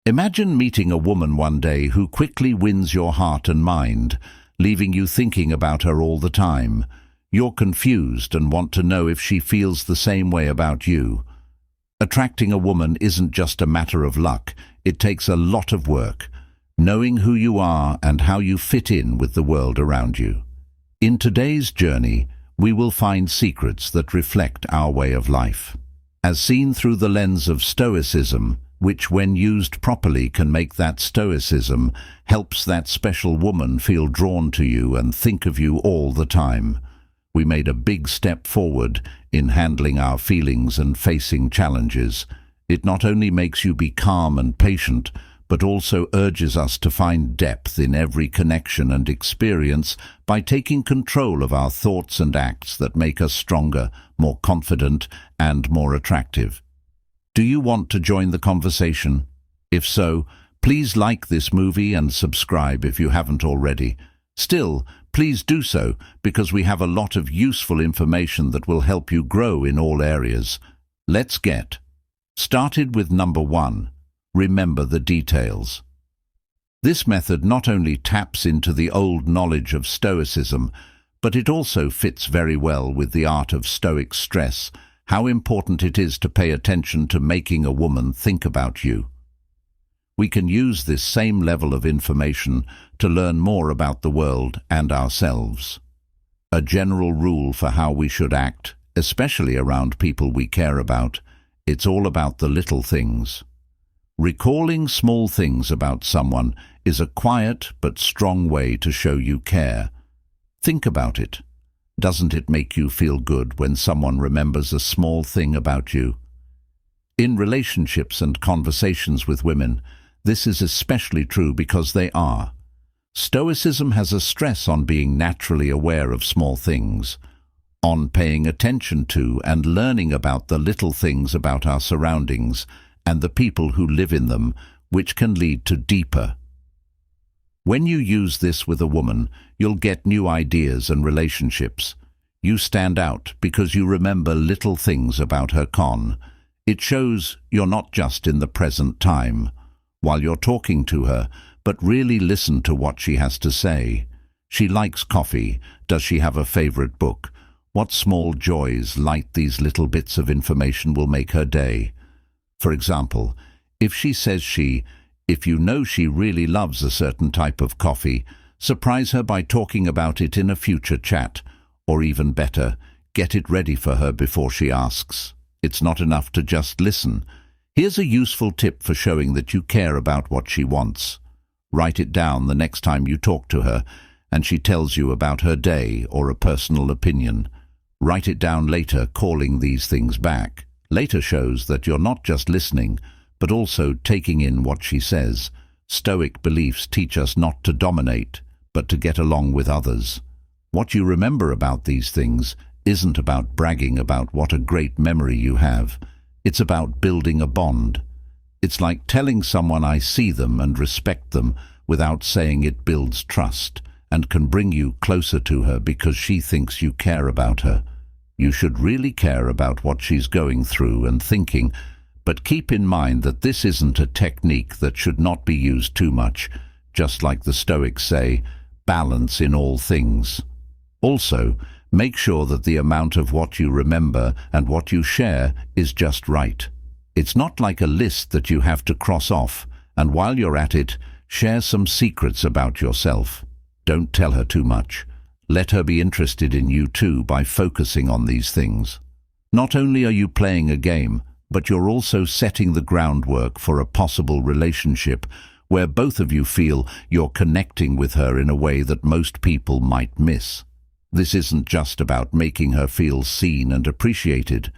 Imagine meeting a woman one day who quickly wins your heart and mind, leaving you thinking about her all the time. You're confused and want to know if she feels the same way about you. Attracting a woman isn't just a matter of luck, it takes a lot of work, knowing who you are and how you fit in with the world around you. In today's journey, we will find secrets that reflect our way of life, as seen through the lens of Stoicism, which when used properly can make that Stoicism helps that special woman feel drawn to you and think of you all the time. We made a big step forward in handling our feelings and facing challenges. It not only makes you be calm and patient, but also urges us to find depth in every connection and experience by taking control of our thoughts and acts that make us stronger, more confident, and more attractive. Do you want to join the conversation? If so, please like this movie and subscribe if you haven't already. Still, please do so because we have a lot of useful information that will help you grow in all areas. Let's get started with number 1. Remember the details. This method not only taps into the old knowledge of Stoicism, but it also fits very well with the art of Stoic stress, how important it is to pay attention to making a woman think about you. We can use this same level of information to learn more about the world and ourselves. A general rule for how we should act, especially around people we care about, it's all about the little things. Recalling small things about someone is a quiet but strong way to show you care. Think about it. Doesn't it make you feel good when someone remembers a small thing about you? In relationships and conversations with women, this is especially true because they are. Stoicism has a stress on being naturally aware of small things, on paying attention to and learning about the little things about our surroundings and the people who live in them, which can lead to deeper. When you use this with a woman, you'll get new ideas and relationships. You stand out because you remember little things about her. It shows you're not just in the present time, while you're talking to her, but really listen to what she has to say. She likes coffee. Does she have a favorite book? What small joys light these little bits of information will make her day? For example, if she says if you know she really loves a certain type of coffee, surprise her by talking about it in a future chat, or even better, get it ready for her before she asks. It's not enough to just listen. Here's a useful tip for showing that you care about what she wants. Write it down the next time you talk to her and she tells you about her day or a personal opinion. Write it down later, calling these things back. Later shows that you're not just listening, but also taking in what she says. Stoic beliefs teach us not to dominate, but to get along with others. What you remember about these things isn't about bragging about what a great memory you have. It's about building a bond. It's like telling someone I see them and respect them without saying. It builds trust and can bring you closer to her because she thinks you care about her. You should really care about what she's going through and thinking, but keep in mind that this isn't a technique that should not be used too much. Just like the Stoics say, balance in all things. Also, make sure that the amount of what you remember and what you share is just right. It's not like a list that you have to cross off, and while you're at it, share some secrets about yourself. Don't tell her too much. Let her be interested in you too by focusing on these things. Not only are you playing a game, but you're also setting the groundwork for a possible relationship where both of you feel you're connecting with her in a way that most people might miss. This isn't just about making her feel seen and appreciated.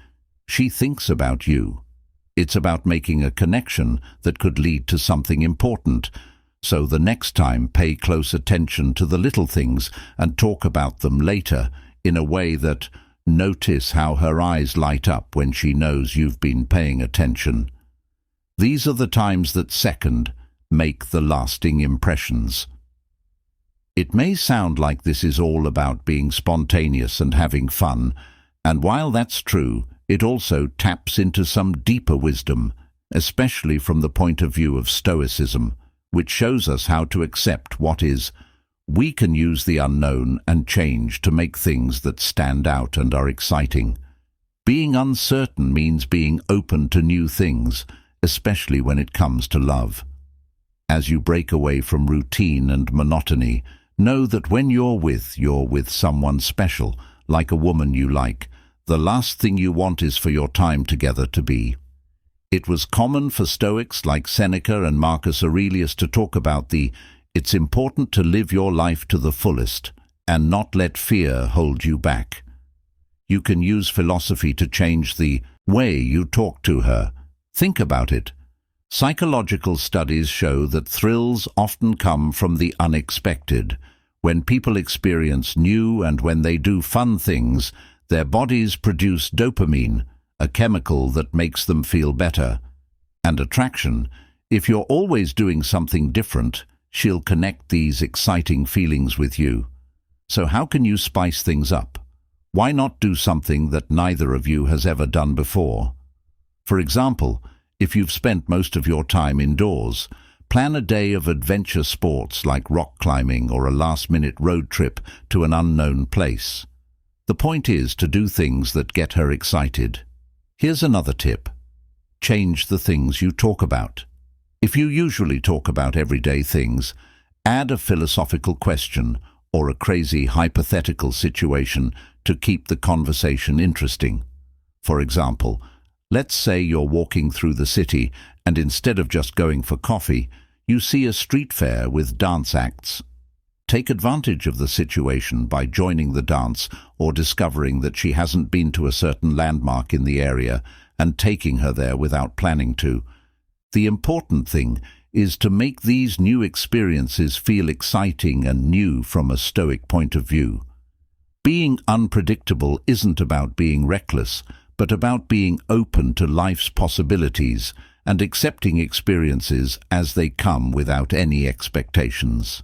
She thinks about you. It's about making a connection that could lead to something important. So the next time, pay close attention to the little things and talk about them later in a way that notice how her eyes light up when she knows you've been paying attention. These are the times that make the lasting impressions. It may sound like this is all about being spontaneous and having fun, and while that's true, it also taps into some deeper wisdom, especially from the point of view of Stoicism, which shows us how to accept what is. We can use the unknown and change to make things that stand out and are exciting. Being uncertain means being open to new things, especially when it comes to love. As you break away from routine and monotony, know that when you're with someone special, like a woman you like. The last thing you want is for your time together to be. It was common for Stoics like Seneca and Marcus Aurelius to talk about it's important to live your life to the fullest and not let fear hold you back. You can use philosophy to change the way you talk to her. Think about it. Psychological studies show that thrills often come from the unexpected. When people experience new and when they do fun things, their bodies produce dopamine, a chemical that makes them feel better. And attraction, if you're always doing something different, she'll connect these exciting feelings with you. So how can you spice things up? Why not do something that neither of you has ever done before? For example, if you've spent most of your time indoors, plan a day of adventure sports like rock climbing or a last-minute road trip to an unknown place. The point is to do things that get her excited. Here's another tip. Change the things you talk about. If you usually talk about everyday things, add a philosophical question or a crazy hypothetical situation to keep the conversation interesting. For example, let's say you're walking through the city and instead of just going for coffee, you see a street fair with dance acts. Take advantage of the situation by joining the dance or discovering that she hasn't been to a certain landmark in the area and taking her there without planning to. The important thing is to make these new experiences feel exciting and new from a Stoic point of view. Being unpredictable isn't about being reckless, but about being open to life's possibilities and accepting experiences as they come without any expectations.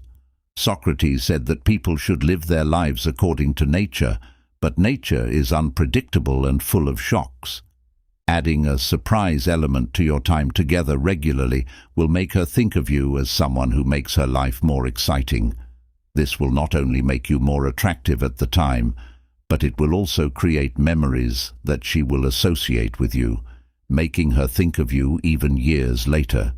Socrates said that people should live their lives according to nature, but nature is unpredictable and full of shocks. Adding a surprise element to your time together regularly will make her think of you as someone who makes her life more exciting. This will not only make you more attractive at the time, but it will also create memories that she will associate with you, making her think of you even years later.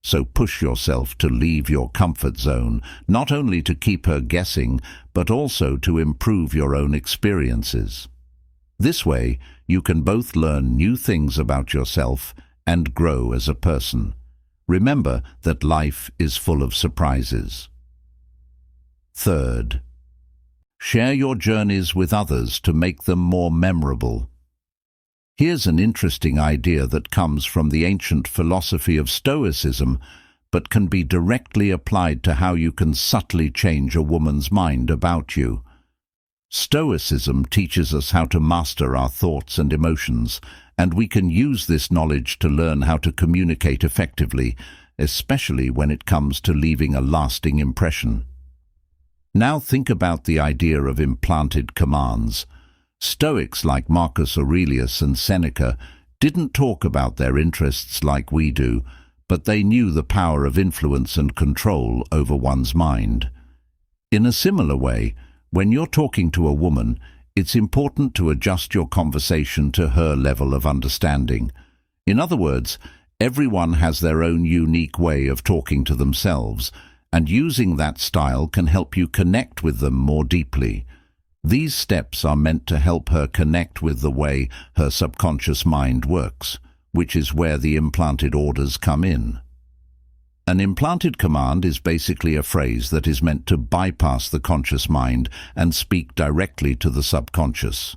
So push yourself to leave your comfort zone, not only to keep her guessing, but also to improve your own experiences. This way, you can both learn new things about yourself and grow as a person. Remember that life is full of surprises. Third, share your journeys with others to make them more memorable. Here's an interesting idea that comes from the ancient philosophy of Stoicism, but can be directly applied to how you can subtly change a woman's mind about you. Stoicism teaches us how to master our thoughts and emotions, and we can use this knowledge to learn how to communicate effectively, especially when it comes to leaving a lasting impression. Now think about the idea of implanted commands. Stoics like Marcus Aurelius and Seneca didn't talk about their interests like we do, but they knew the power of influence and control over one's mind. In a similar way, when you're talking to a woman, it's important to adjust your conversation to her level of understanding. In other words, everyone has their own unique way of talking to themselves, and using that style can help you connect with them more deeply. These steps are meant to help her connect with the way her subconscious mind works, which is where the implanted orders come in. An implanted command is basically a phrase that is meant to bypass the conscious mind and speak directly to the subconscious.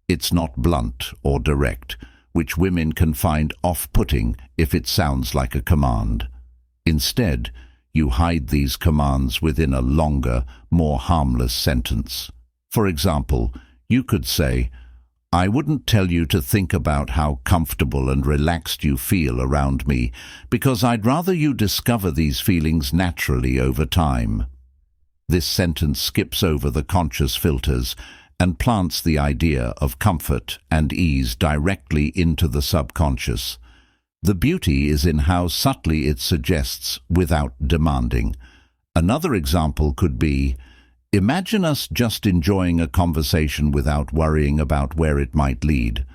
It's not blunt or direct, which women can find off-putting if it sounds like a command. Instead, you hide these commands within a longer, more harmless sentence. For example, you could say, "I wouldn't tell you to think about how comfortable and relaxed you feel around me, because I'd rather you discover these feelings naturally over time." This sentence skips over the conscious filters and plants the idea of comfort and ease directly into the subconscious. The beauty is in how subtly it suggests without demanding. Another example could be, imagine us just enjoying a conversation without worrying about where it might lead.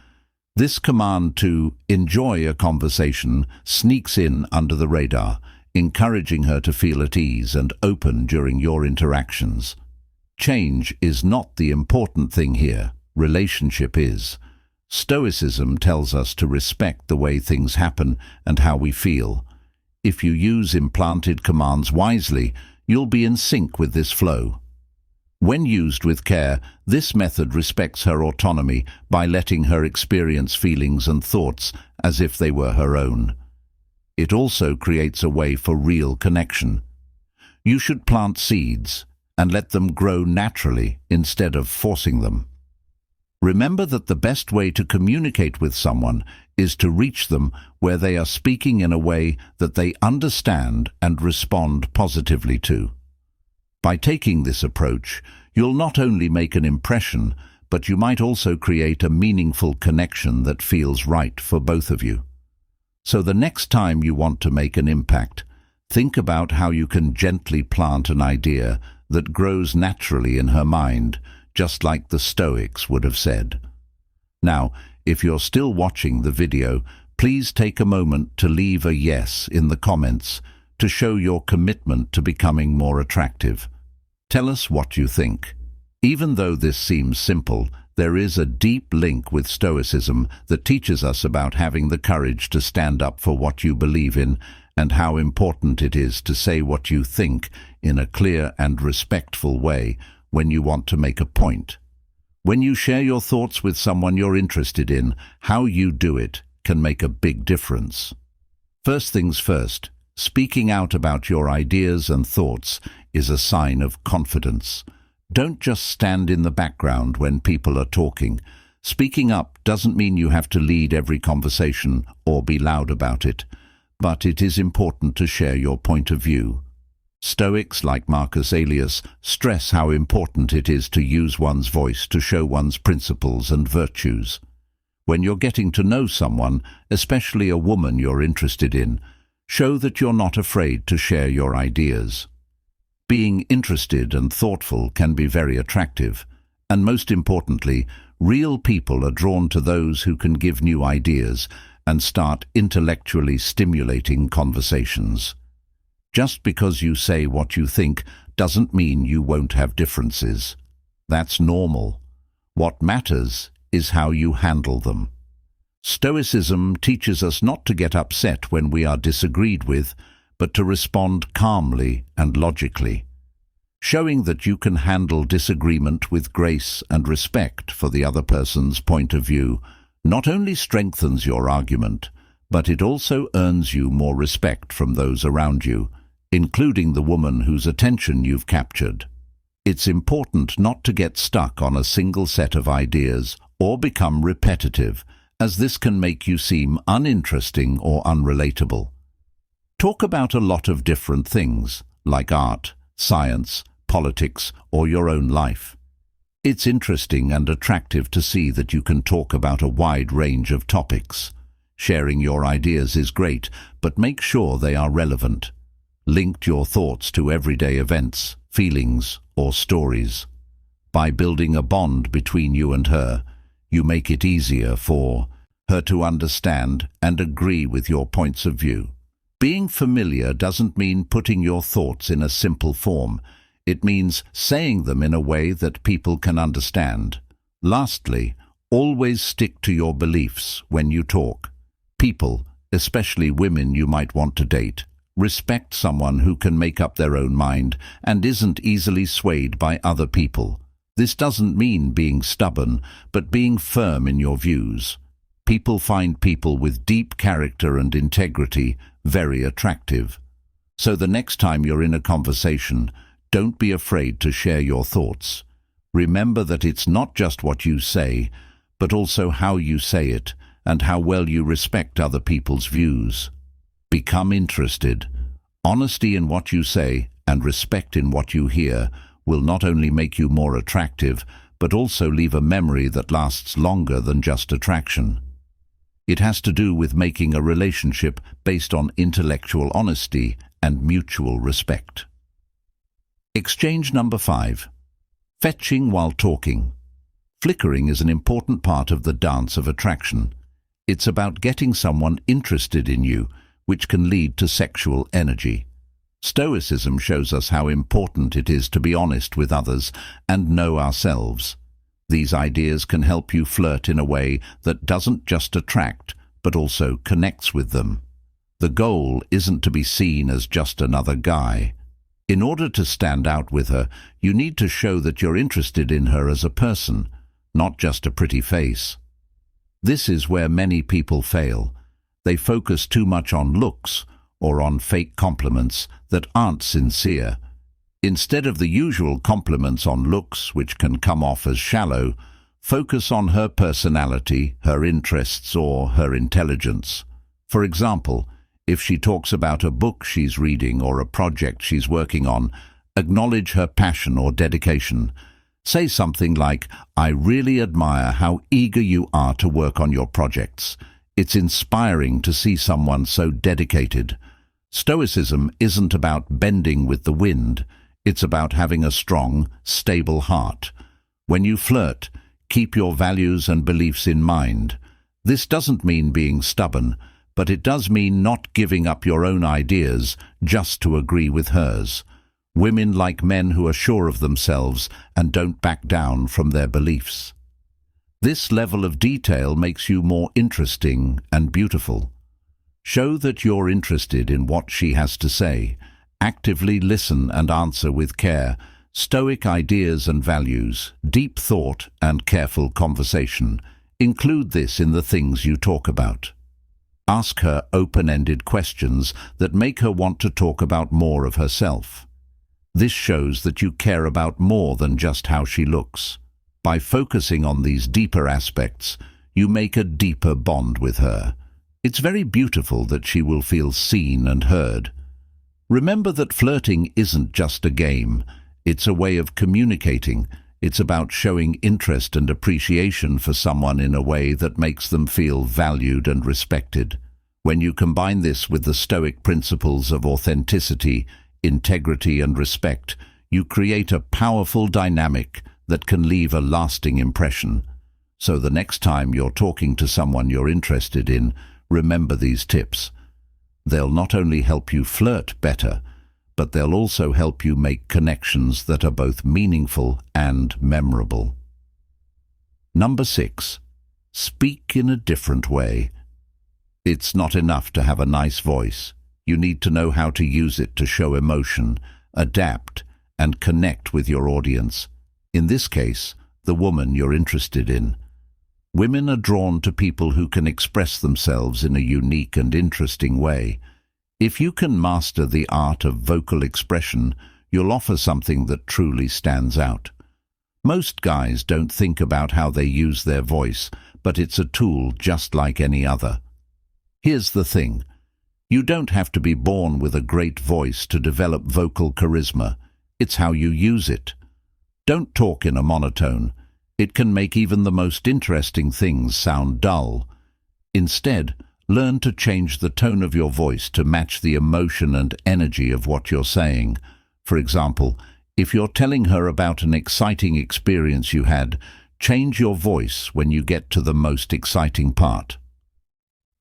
This command to enjoy a conversation sneaks in under the radar, encouraging her to feel at ease and open during your interactions. Change is not the important thing here, relationship is. Stoicism tells us to respect the way things happen and how we feel. If you use implanted commands wisely, you'll be in sync with this flow. When used with care, this method respects her autonomy by letting her experience feelings and thoughts as if they were her own. It also creates a way for real connection. You should plant seeds and let them grow naturally instead of forcing them. Remember that the best way to communicate with someone is to reach them where they are speaking in a way that they understand and respond positively to. By taking this approach, you'll not only make an impression, but you might also create a meaningful connection that feels right for both of you. So the next time you want to make an impact, think about how you can gently plant an idea that grows naturally in her mind, just like the Stoics would have said. Now, if you're still watching the video, please take a moment to leave a yes in the comments to show your commitment to becoming more attractive. Tell us what you think. Even though this seems simple, there is a deep link with Stoicism that teaches us about having the courage to stand up for what you believe in and how important it is to say what you think in a clear and respectful way when you want to make a point. When you share your thoughts with someone you're interested in, how you do it can make a big difference. First things first, speaking out about your ideas and thoughts is a sign of confidence. Don't just stand in the background when people are talking. Speaking up doesn't mean you have to lead every conversation or be loud about it, but it is important to share your point of view. Stoics like Marcus Aurelius stress how important it is to use one's voice to show one's principles and virtues. When you're getting to know someone, especially a woman you're interested in, show that you're not afraid to share your ideas. Being interested and thoughtful can be very attractive, and most importantly, real people are drawn to those who can give new ideas and start intellectually stimulating conversations. Just because you say what you think doesn't mean you won't have differences. That's normal. What matters is how you handle them. Stoicism teaches us not to get upset when we are disagreed with, but to respond calmly and logically. Showing that you can handle disagreement with grace and respect for the other person's point of view not only strengthens your argument, but it also earns you more respect from those around you, including the woman whose attention you've captured. It's important not to get stuck on a single set of ideas or become repetitive, as this can make you seem uninteresting or unrelatable. Talk about a lot of different things, like art, science, politics, or your own life. It's interesting and attractive to see that you can talk about a wide range of topics. Sharing your ideas is great, but make sure they are relevant. Link your thoughts to everyday events, feelings, or stories. By building a bond between you and her, you make it easier for her to understand and agree with your points of view. Being familiar doesn't mean putting your thoughts in a simple form. It means saying them in a way that people can understand. Lastly, always stick to your beliefs when you talk. People, especially women you might want to date, respect someone who can make up their own mind and isn't easily swayed by other people. This doesn't mean being stubborn, but being firm in your views. People find people with deep character and integrity very attractive. So the next time you're in a conversation, don't be afraid to share your thoughts. Remember that it's not just what you say, but also how you say it and how well you respect other people's views. Become interested. Honesty in what you say and respect in what you hear will not only make you more attractive, but also leave a memory that lasts longer than just attraction. It has to do with making a relationship based on intellectual honesty and mutual respect. Exchange number 5. Fetching while talking. Flickering is an important part of the dance of attraction. It's about getting someone interested in you, which can lead to sexual energy. Stoicism shows us how important it is to be honest with others and know ourselves. These ideas can help you flirt in a way that doesn't just attract, but also connects with them. The goal isn't to be seen as just another guy. In order to stand out with her, you need to show that you're interested in her as a person, not just a pretty face. This is where many people fail. They focus too much on looks or on fake compliments that aren't sincere. Instead of the usual compliments on looks, which can come off as shallow, focus on her personality, her interests, or her intelligence. For example, if she talks about a book she's reading or a project she's working on, acknowledge her passion or dedication. Say something like, "I really admire how eager you are to work on your projects. It's inspiring to see someone so dedicated." Stoicism isn't about bending with the wind. It's about having a strong, stable heart. When you flirt, keep your values and beliefs in mind. This doesn't mean being stubborn, but it does mean not giving up your own ideas just to agree with hers. Women like men who are sure of themselves and don't back down from their beliefs. This level of detail makes you more interesting and beautiful. Show that you're interested in what she has to say. Actively listen and answer with care. Stoic ideas and values, deep thought and careful conversation. Include this in the things you talk about. Ask her open-ended questions that make her want to talk about more of herself. This shows that you care about more than just how she looks. By focusing on these deeper aspects, you make a deeper bond with her. It's very beautiful that she will feel seen and heard. Remember that flirting isn't just a game. It's a way of communicating. It's about showing interest and appreciation for someone in a way that makes them feel valued and respected. When you combine this with the Stoic principles of authenticity, integrity and respect, you create a powerful dynamic that can leave a lasting impression. So the next time you're talking to someone you're interested in, remember these tips. They'll not only help you flirt better, but they'll also help you make connections that are both meaningful and memorable. Number 6. Speak in a different way. It's not enough to have a nice voice. You need to know how to use it to show emotion, adapt, and connect with your audience. In this case, the woman you're interested in. Women are drawn to people who can express themselves in a unique and interesting way. If you can master the art of vocal expression, you'll offer something that truly stands out. Most guys don't think about how they use their voice, but it's a tool just like any other. Here's the thing. You don't have to be born with a great voice to develop vocal charisma. It's how you use it. Don't talk in a monotone. It can make even the most interesting things sound dull. Instead, learn to change the tone of your voice to match the emotion and energy of what you're saying. For example, if you're telling her about an exciting experience you had, change your voice when you get to the most exciting part.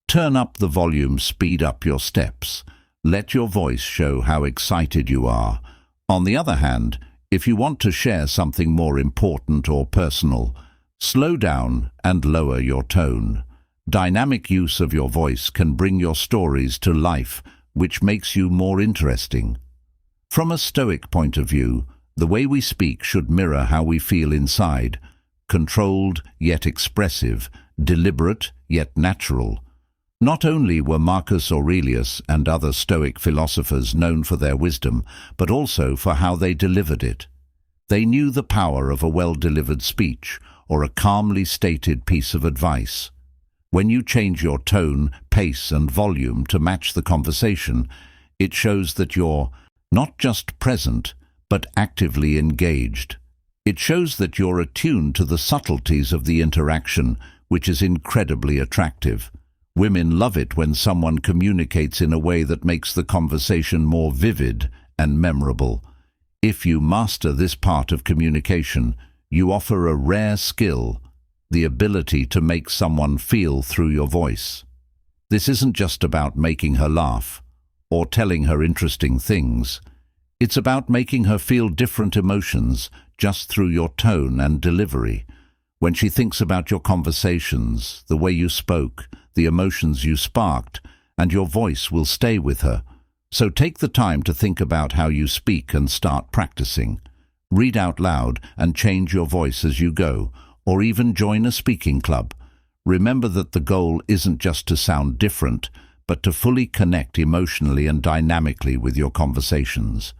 Turn up the volume, speed up your steps. Let your voice show how excited you are. On the other hand, if you want to share something more important or personal, slow down and lower your tone. Dynamic use of your voice can bring your stories to life, which makes you more interesting. From a Stoic point of view, the way we speak should mirror how we feel inside. Controlled yet expressive, deliberate yet natural. Not only were Marcus Aurelius and other Stoic philosophers known for their wisdom, but also for how they delivered it. They knew the power of a well-delivered speech or a calmly stated piece of advice. When you change your tone, pace and volume to match the conversation, it shows that you're not just present, but actively engaged. It shows that you're attuned to the subtleties of the interaction, which is incredibly attractive. Women love it when someone communicates in a way that makes the conversation more vivid and memorable. If you master this part of communication, you offer a rare skill, the ability to make someone feel through your voice. This isn't just about making her laugh or telling her interesting things. It's about making her feel different emotions just through your tone and delivery. When she thinks about your conversations, the way you spoke, the emotions you sparked, and your voice will stay with her. So take the time to think about how you speak and start practicing. Read out loud and change your voice as you go, or even join a speaking club. Remember that the goal isn't just to sound different, but to fully connect emotionally and dynamically with your conversations.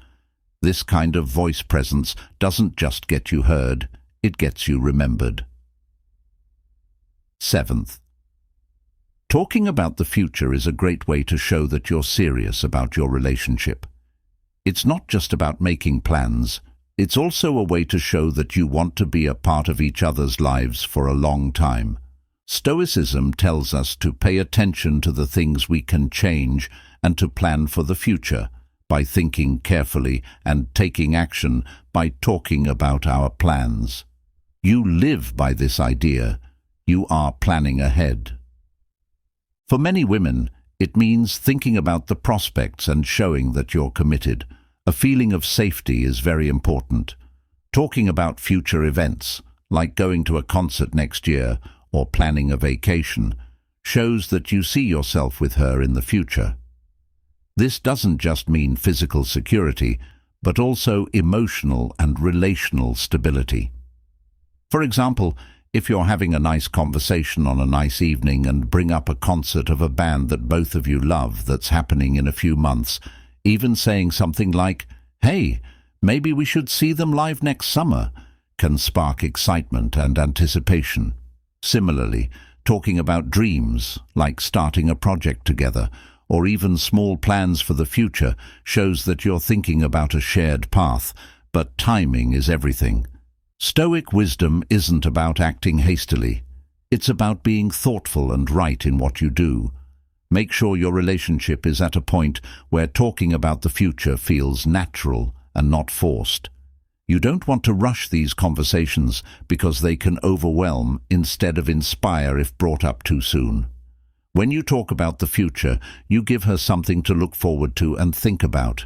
This kind of voice presence doesn't just get you heard, it gets you remembered. 7th, talking about the future is a great way to show that you're serious about your relationship. It's not just about making plans, it's also a way to show that you want to be a part of each other's lives for a long time. Stoicism tells us to pay attention to the things we can change and to plan for the future by thinking carefully and taking action by talking about our plans. You live by this idea. You are planning ahead. For many women, it means thinking about the prospects and showing that you're committed. A feeling of safety is very important. Talking about future events, like going to a concert next year or planning a vacation, shows that you see yourself with her in the future. This doesn't just mean physical security, but also emotional and relational stability. For example, if you're having a nice conversation on a nice evening and bring up a concert of a band that both of you love that's happening in a few months, even saying something like, "Hey, maybe we should see them live next summer," can spark excitement and anticipation. Similarly, talking about dreams, like starting a project together, or even small plans for the future, shows that you're thinking about a shared path, but timing is everything. Stoic wisdom isn't about acting hastily. It's about being thoughtful and right in what you do. Make sure your relationship is at a point where talking about the future feels natural and not forced. You don't want to rush these conversations because they can overwhelm instead of inspire if brought up too soon. When you talk about the future, you give her something to look forward to and think about.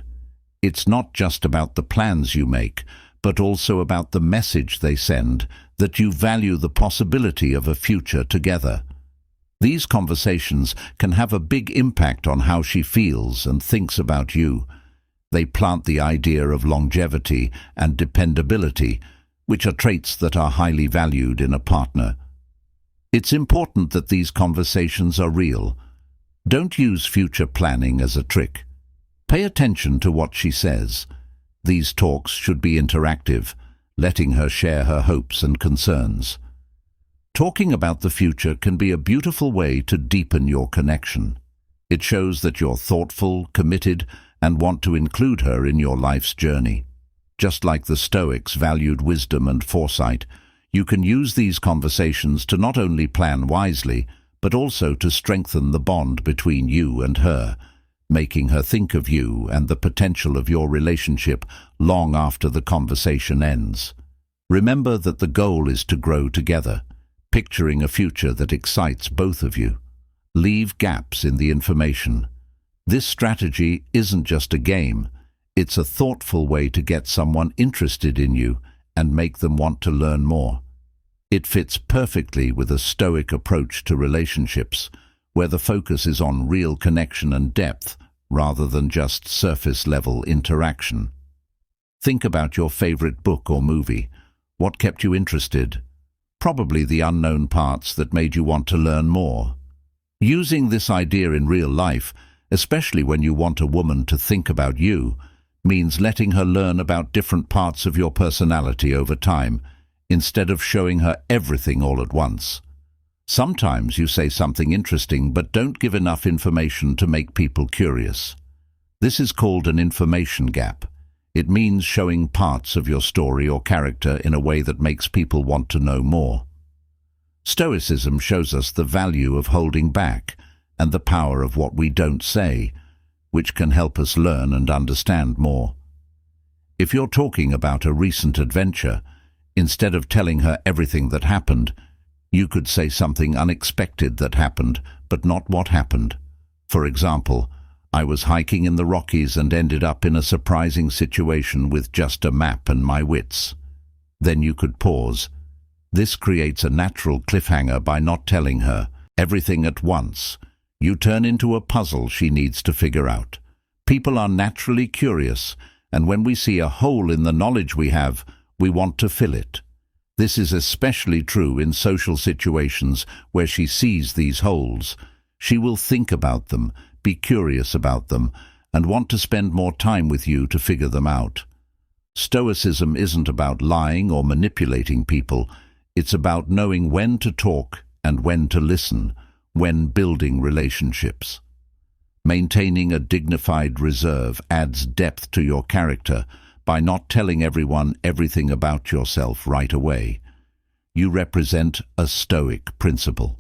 It's not just about the plans you make, but also about the message they send, that you value the possibility of a future together. These conversations can have a big impact on how she feels and thinks about you. They plant the idea of longevity and dependability, which are traits that are highly valued in a partner. It's important that these conversations are real. Don't use future planning as a trick. Pay attention to what she says. These talks should be interactive, letting her share her hopes and concerns. Talking about the future can be a beautiful way to deepen your connection. It shows that you're thoughtful, committed, and want to include her in your life's journey. Just like the Stoics valued wisdom and foresight, you can use these conversations to not only plan wisely, but also to strengthen the bond between you and her, making her think of you and the potential of your relationship long after the conversation ends. Remember that the goal is to grow together, picturing a future that excites both of you. Leave gaps in the information. This strategy isn't just a game, it's a thoughtful way to get someone interested in you and make them want to learn more. It fits perfectly with a Stoic approach to relationships, where the focus is on real connection and depth rather than just surface-level interaction. Think about your favorite book or movie. What kept you interested? Probably the unknown parts that made you want to learn more. Using this idea in real life, especially when you want a woman to think about you, means letting her learn about different parts of your personality over time, instead of showing her everything all at once. Sometimes you say something interesting but don't give enough information to make people curious. This is called an information gap. It means showing parts of your story or character in a way that makes people want to know more. Stoicism shows us the value of holding back, and the power of what we don't say, which can help us learn and understand more. If you're talking about a recent adventure, instead of telling her everything that happened, you could say something unexpected that happened, but not what happened. For example, I was hiking in the Rockies and ended up in a surprising situation with just a map and my wits. Then you could pause. This creates a natural cliffhanger by not telling her everything at once. You turn into a puzzle she needs to figure out. People are naturally curious, and when we see a hole in the knowledge we have, we want to fill it. This is especially true in social situations where she sees these holes. She will think about them, be curious about them, and want to spend more time with you to figure them out. Stoicism isn't about lying or manipulating people. It's about knowing when to talk and when to listen, when building relationships. Maintaining a dignified reserve adds depth to your character by not telling everyone everything about yourself right away. You represent a Stoic principle.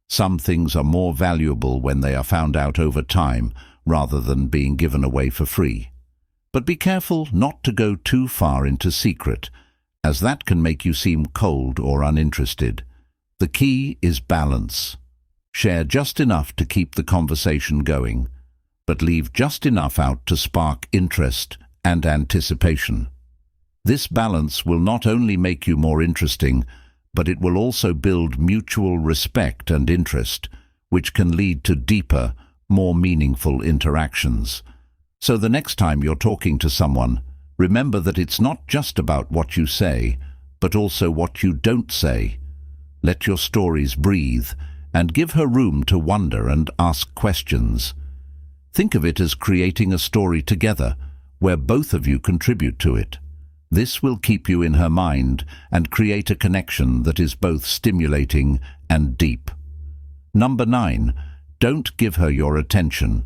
Some things are more valuable when they are found out over time rather than being given away for free. But be careful not to go too far into secret, as that can make you seem cold or uninterested. The key is balance. Share just enough to keep the conversation going, but leave just enough out to spark interest and anticipation. This balance will not only make you more interesting, but it will also build mutual respect and interest, which can lead to deeper, more meaningful interactions. So the next time you're talking to someone, remember that it's not just about what you say, but also what you don't say. Let your stories breathe, and give her room to wonder and ask questions. Think of it as creating a story together, where both of you contribute to it. This will keep you in her mind and create a connection that is both stimulating and deep. Number 9, don't give her your attention.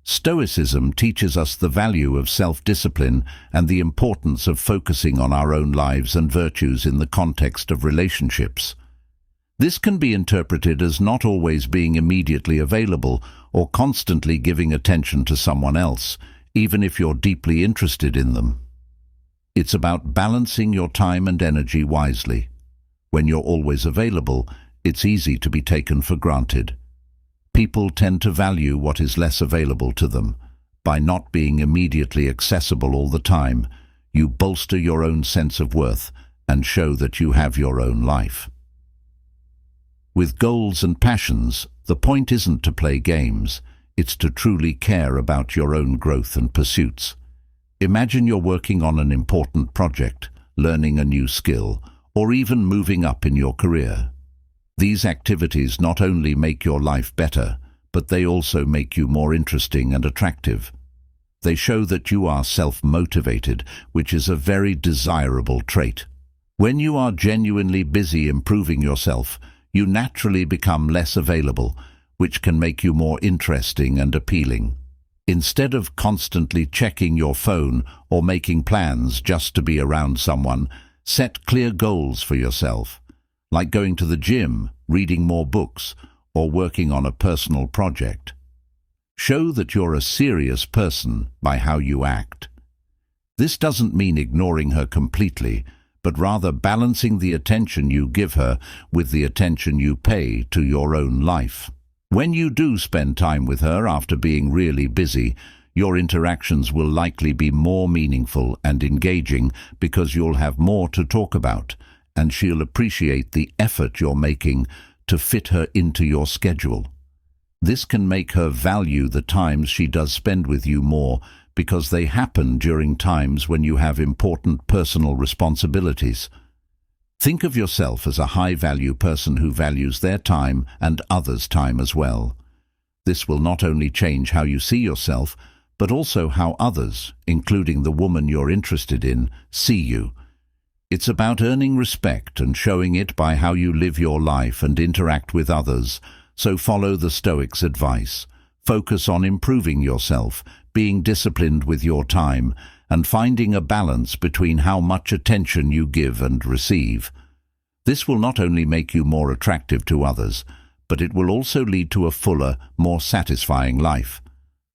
Stoicism teaches us the value of self-discipline and the importance of focusing on our own lives and virtues in the context of relationships. This can be interpreted as not always being immediately available or constantly giving attention to someone else, even if you're deeply interested in them. It's about balancing your time and energy wisely. When you're always available, it's easy to be taken for granted. People tend to value what is less available to them. By not being immediately accessible all the time, you bolster your own sense of worth and show that you have your own life. With goals and passions, the point isn't to play games, it's to truly care about your own growth and pursuits. Imagine you're working on an important project, learning a new skill, or even moving up in your career. These activities not only make your life better, but they also make you more interesting and attractive. They show that you are self-motivated, which is a very desirable trait. When you are genuinely busy improving yourself, you naturally become less available, which can make you more interesting and appealing. Instead of constantly checking your phone or making plans just to be around someone, set clear goals for yourself, like going to the gym, reading more books, or working on a personal project. Show that you're a serious person by how you act. This doesn't mean ignoring her completely, but rather balancing the attention you give her with the attention you pay to your own life. When you do spend time with her after being really busy, your interactions will likely be more meaningful and engaging because you'll have more to talk about, and she'll appreciate the effort you're making to fit her into your schedule. This can make her value the times she does spend with you more, because they happen during times when you have important personal responsibilities. Think of yourself as a high-value person who values their time and others' time as well. This will not only change how you see yourself, but also how others, including the woman you're interested in, see you. It's about earning respect and showing it by how you live your life and interact with others, so follow the Stoics' advice. Focus on improving yourself, being disciplined with your time, and finding a balance between how much attention you give and receive. This will not only make you more attractive to others, but it will also lead to a fuller, more satisfying life.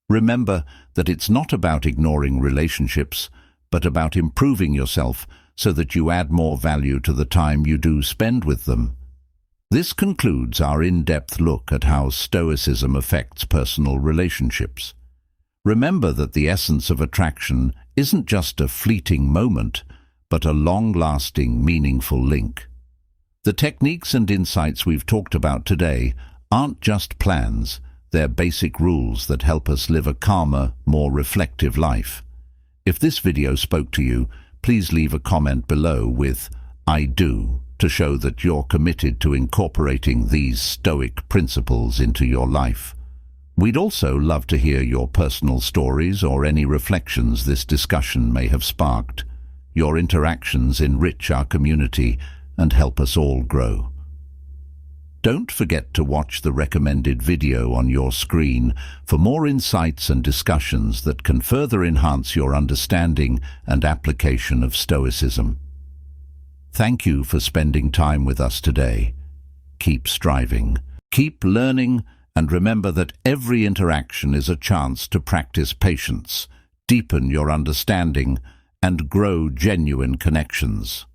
Remember that it's not about ignoring relationships, but about improving yourself so that you add more value to the time you do spend with them. This concludes our in-depth look at how Stoicism affects personal relationships. Remember that the essence of attraction isn't just a fleeting moment, but a long-lasting, meaningful link. The techniques and insights we've talked about today aren't just plans, they're basic rules that help us live a calmer, more reflective life. If this video spoke to you, please leave a comment below with "I do" to show that you're committed to incorporating these Stoic principles into your life. We'd also love to hear your personal stories or any reflections this discussion may have sparked. Your interactions enrich our community and help us all grow. Don't forget to watch the recommended video on your screen for more insights and discussions that can further enhance your understanding and application of Stoicism. Thank you for spending time with us today. Keep striving, keep learning, and remember that every interaction is a chance to practice patience, deepen your understanding, and grow genuine connections.